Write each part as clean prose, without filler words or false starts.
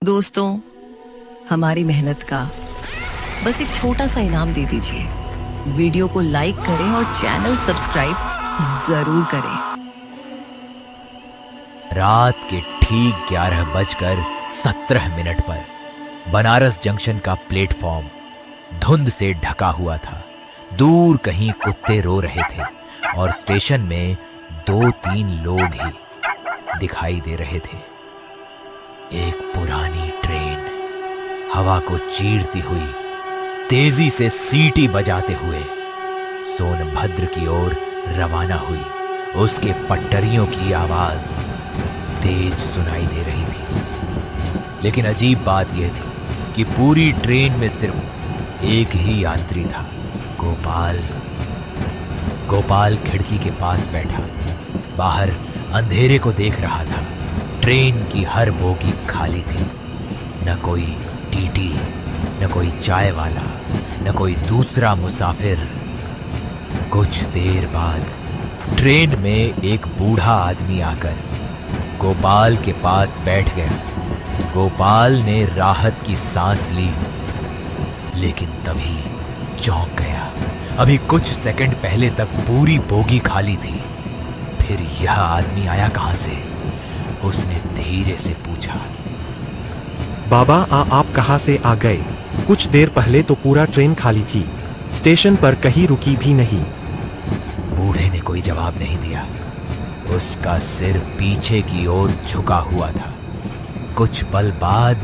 दोस्तों, हमारी मेहनत का बस एक छोटा सा इनाम दे दीजिए। वीडियो को लाइक करें और चैनल सब्सक्राइब जरूर करें। रात के ठीक 11:17 पर बनारस जंक्शन का प्लेटफॉर्म धुंध से ढका हुआ था। दूर कहीं कुत्ते रो रहे थे और स्टेशन में 2-3 लोग ही दिखाई दे रहे थे। एक पुरानी ट्रेन हवा को चीरती हुई तेजी से सीटी बजाते हुए सोनभद्र की ओर रवाना हुई। उसके पटरियों की आवाज तेज सुनाई दे रही थी, लेकिन अजीब बात यह थी कि पूरी ट्रेन में सिर्फ एक ही यात्री था, गोपाल। गोपाल खिड़की के पास बैठा बाहर अंधेरे को देख रहा था। ट्रेन की हर बोगी खाली थी। न कोई टीटी, न कोई चाय वाला, न कोई दूसरा मुसाफिर। कुछ देर बाद ट्रेन में एक बूढ़ा आदमी आकर गोपाल के पास बैठ गया। गोपाल ने राहत की सांस ली, लेकिन तभी चौंक गया। अभी कुछ सेकंड पहले तक पूरी बोगी खाली थी। फिर यह आदमी आया कहां से? उसने धीरे से पूछा। बाबा आप कहां से आ गए? कुछ देर पहले तो पूरा ट्रेन खाली थी, स्टेशन पर कहीं रुकी भी नहीं। बूढ़े ने कोई जवाब नहीं दिया। उसका सिर पीछे की ओर झुका हुआ था। कुछ पल बाद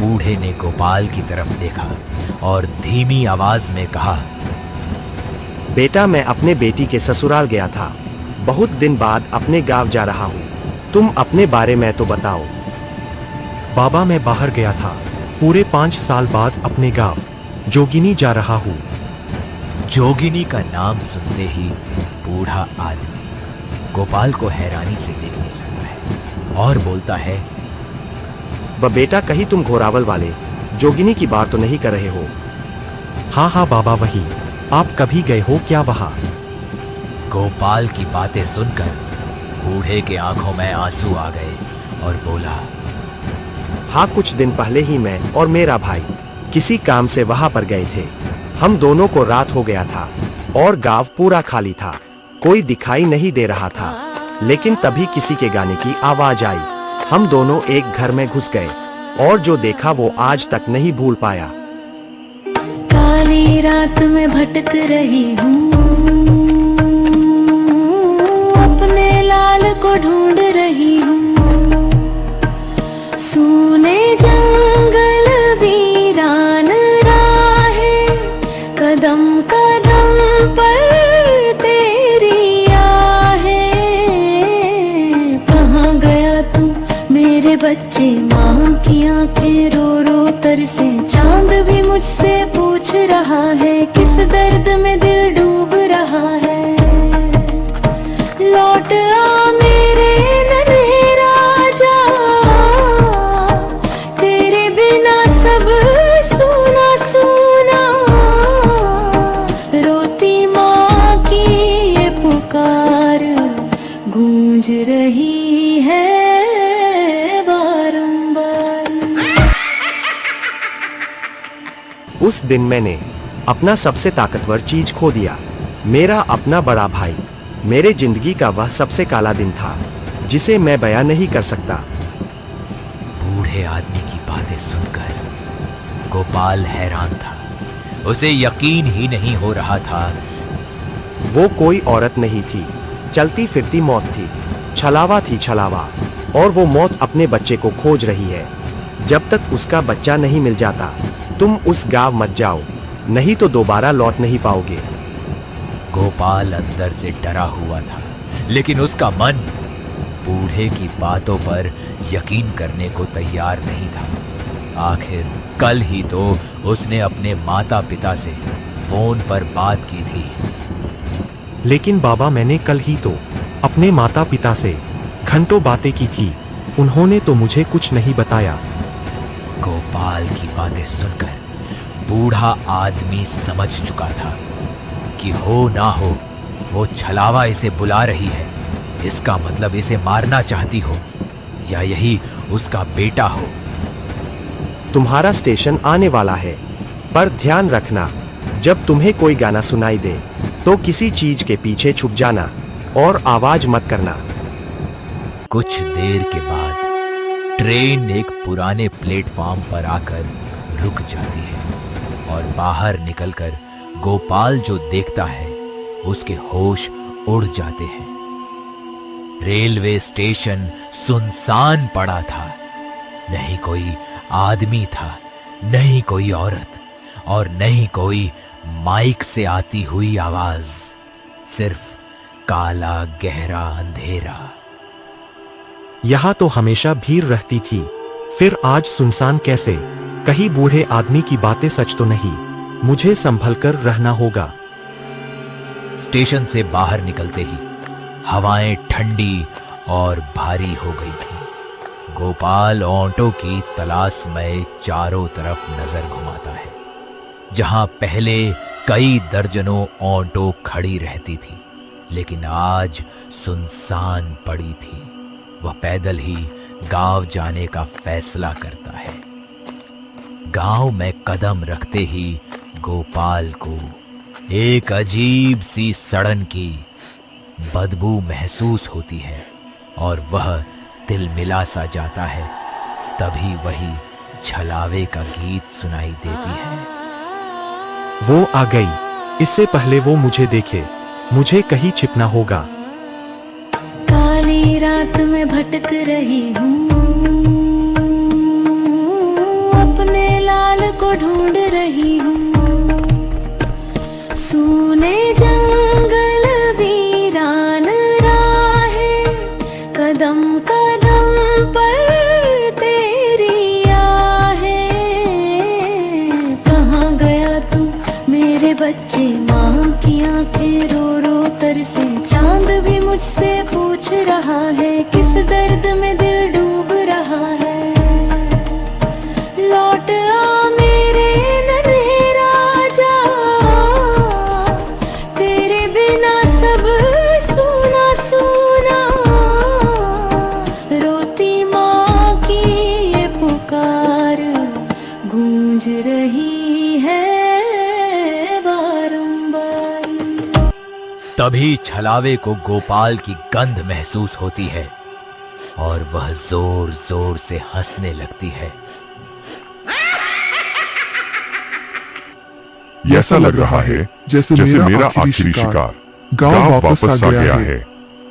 बूढ़े ने गोपाल की तरफ देखा और धीमी आवाज में कहा, बेटा, मैं अपने बेटी के ससुराल गया था। बहुत दिन बाद अपने गांव जा रहा हूँ। तुम अपने बारे में तो बताओ। बाबा मैं बाहर गया था, पूरे 5 साल बाद अपने गांव जोगिनी जा रहा हूँ। जोगिनी का नाम सुनते ही बूढ़ा आदमी गोपाल को हैरानी से देखने लगता है और बोलता है, बेटा, कहीं तुम घोरावल वाले जोगिनी की बात तो नहीं कर रहे हो? हाँ बाबा वही। आप कभी गए हो क्या वहाँ? गोपाल की बातें सुनकर बूढ़े के आंखों में आंसू आ गए और बोला, हाँ, कुछ दिन पहले ही मैं और मेरा भाई किसी काम से वहाँ पर गए थे। हम दोनों को रात हो गया था और गांव पूरा खाली था। कोई दिखाई नहीं दे रहा था, लेकिन तभी किसी के गाने की आवाज आई। हम दोनों एक घर में घुस गए और जो देखा वो आज तक नहीं भूल पाया। काली रात में भटक रही हूँ, अपने लाल को ढूंढ रही हूँ। सूने जंगल वीरान राहें, कदम कदम पर तेरी आहें। कहाँ गया तू मेरे बच्चे? माँ की आंखें रो रो तरसे। चांद भी मुझसे पूछ रहा है, किस दर्द में दिल डूब रहा है। लौट आ मेरे नन्हे राजा, तेरे बिना सब सूना सूना। रोती माँ की ये पुकार गूंज रही है बारंबार। उस दिन मैंने अपना सबसे ताकतवर चीज खो दिया, मेरा अपना बड़ा भाई। मेरे जिंदगी का वह सबसे काला दिन था जिसे मैं बयां नहीं कर सकता। बूढ़े आदमी की बातें सुनकर गोपाल हैरान था। उसे यकीन ही नहीं हो रहा था। वो कोई औरत नहीं थी, चलती फिरती मौत थी। छलावा थी छलावा, और वो मौत अपने बच्चे को खोज रही है। जब तक उसका बच्चा नहीं मिल जाता तुम उस गांव मत जाओ, नहीं तो दोबारा लौट नहीं पाओगे। गोपाल अंदर से डरा हुआ था, लेकिन उसका मन बूढ़े की बातों पर यकीन करने को तैयार नहीं था। आखिर कल ही तो उसने अपने माता पिता से फोन पर बात की थी। लेकिन बाबा मैंने कल ही तो अपने माता पिता से घंटों बातें की थी, उन्होंने तो मुझे कुछ नहीं बताया। गोपाल की बातें सुनकर बूढ़ा आदमी समझ चुका था कि हो ना हो वो छलावा इसे बुला रही है। इसका मतलब इसे मारना चाहती हो, या यही उसका बेटा हो। तुम्हारा स्टेशन आने वाला है। पर ध्यान रखना, जब तुम्हें कोई गाना सुनाई दे तो किसी चीज के पीछे छुप जाना और आवाज मत करना। कुछ देर के बाद ट्रेन एक पुराने प्लेटफॉर्म पर आकर रुक जाती है और बाहर निकलकर गोपाल जो देखता है उसके होश उड़ जाते हैं। रेलवे स्टेशन सुनसान पड़ा था। नहीं कोई आदमी था, नहीं कोई औरत और नहीं कोई माइक से आती हुई आवाज। सिर्फ काला गहरा अंधेरा। यहाँ तो हमेशा भीड़ रहती थी, फिर आज सुनसान कैसे? कहीं बूढ़े आदमी की बातें सच तो नहीं? मुझे संभल कर रहना होगा। स्टेशन से बाहर निकलते ही हवाएं ठंडी और भारी हो गई थी। गोपाल ऑटो की तलाश में चारों तरफ नजर घुमाता है। जहां पहले कई दर्जनों ऑटो खड़ी रहती थी, लेकिन आज सुनसान पड़ी थी। वह पैदल ही गांव जाने का फैसला करता है। गांव में कदम रखते ही गोपाल को एक अजीब सी सड़न की बदबू महसूस होती है और वह तिलमिला सा जाता है। तभी वही छलावे का गीत सुनाई देती है। वो आ गई। इससे पहले वो मुझे देखे, मुझे कहीं छिपना होगा। काली रात में भटक रही हूँ, अपने लाल को ढूंढ रही हूँ। सूने जंगल वीरान राहें, कदम कदम पर तेरी आहें। कहाँ गया तू मेरे बच्चे? माँ की आंखें रो रो तरसे। चांद भी मुझसे पूछ रहा है, किस दर्द में दिल डूब रहा है। लौट आ मेरे नन्हे राजा, तेरे बिना सब सूना सूना। रोती माँ की ये पुकार गूंज रही है बारंबार। तभी छलावे को गोपाल की गंध महसूस होती है और वह जोर जोर से हंसने लगती है। ऐसा लग रहा है जैसे मेरा आखिरी शिकार गांव वापस आ गया है।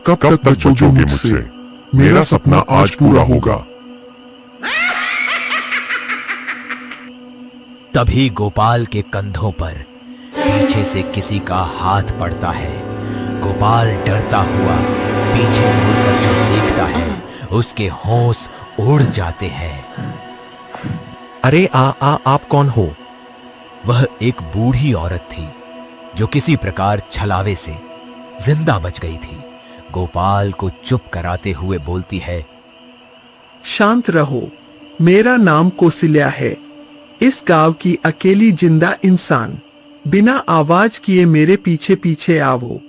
कब तक बचोगे मुझसे? मेरा सपना आज पूरा होगा। तभी गोपाल के कंधों पर पीछे से किसी का हाथ पड़ता है। गोपाल डरता हुआ पीछे मुड़कर जो देखता है उसके होश उड़ जाते हैं। अरे आप कौन हो? वह एक बूढ़ी औरत थी जो किसी प्रकार छलावे से जिंदा बच गई थी। गोपाल को चुप कराते हुए बोलती है, शांत रहो, मेरा नाम कौशल्या है। इस गांव की अकेली जिंदा इंसान। बिना आवाज किए मेरे पीछे पीछे आओ।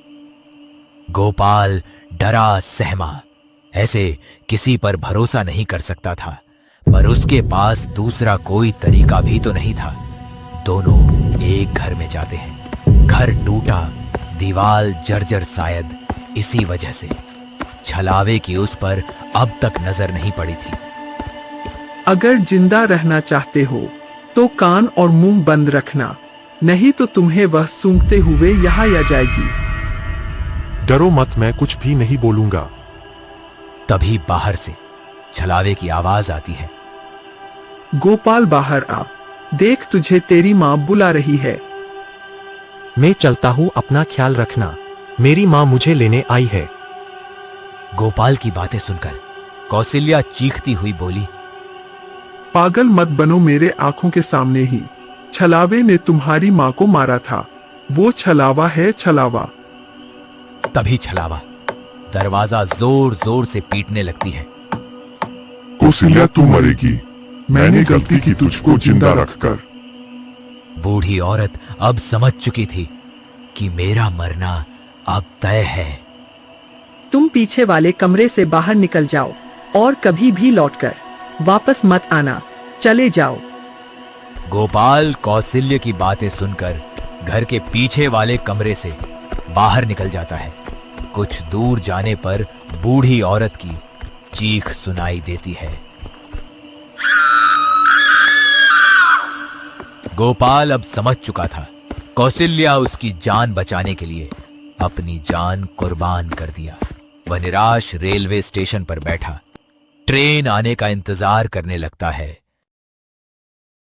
गोपाल डरा सहमा। ऐसे किसी पर भरोसा नहीं कर सकता था, पर उसके पास दूसरा कोई तरीका भी तो नहीं था। दोनों एक घर में जाते हैं। घर टूटा, दीवार जर्जर, शायद इसी वजह से छलावे की उस पर अब तक नजर नहीं पड़ी थी। अगर जिंदा रहना चाहते हो तो कान और मुंह बंद रखना, नहीं तो तुम्हें वह सूंघते हुए यहाँ आ जाएगी। डरो मत, मैं कुछ भी नहीं बोलूंगा। तभी बाहर से छलावे की आवाज आती है, गोपाल बाहर आ, देख तुझे तेरी माँ बुला रही है। मैं चलता हूँ, अपना ख्याल रखना। मेरी माँ मुझे लेने आई है। गोपाल की बातें सुनकर कौशल्या चीखती हुई बोली, पागल मत बनो मेरे आंखों के सामने ही। छलावे ने तुम्हारी माँ को मारा था। वो छलावा है, छलावा। तभी छलावा दरवाजा जोर जोर से पीटने लगती है। कौशल्या तू मरेगी, मैंने गलती की तुझको जिंदा रखकर। बूढ़ी औरत अब समझ चुकी थी कि मेरा मरना अब तय है। तुम पीछे वाले कमरे से बाहर निकल जाओ और कभी भी लौटकर वापस मत आना। चले जाओ, गोपाल कौशल्य की बातें सुनकर घर के पीछे वाले कमरे से बाहर निकल जाता है। कुछ दूर जाने पर बूढ़ी औरत की चीख सुनाई देती है। गोपाल अब समझ चुका था, कौशल्या उसकी जान बचाने के लिए अपनी जान कुर्बान कर दिया। वह निराश रेलवे स्टेशन पर बैठा ट्रेन आने का इंतजार करने लगता है।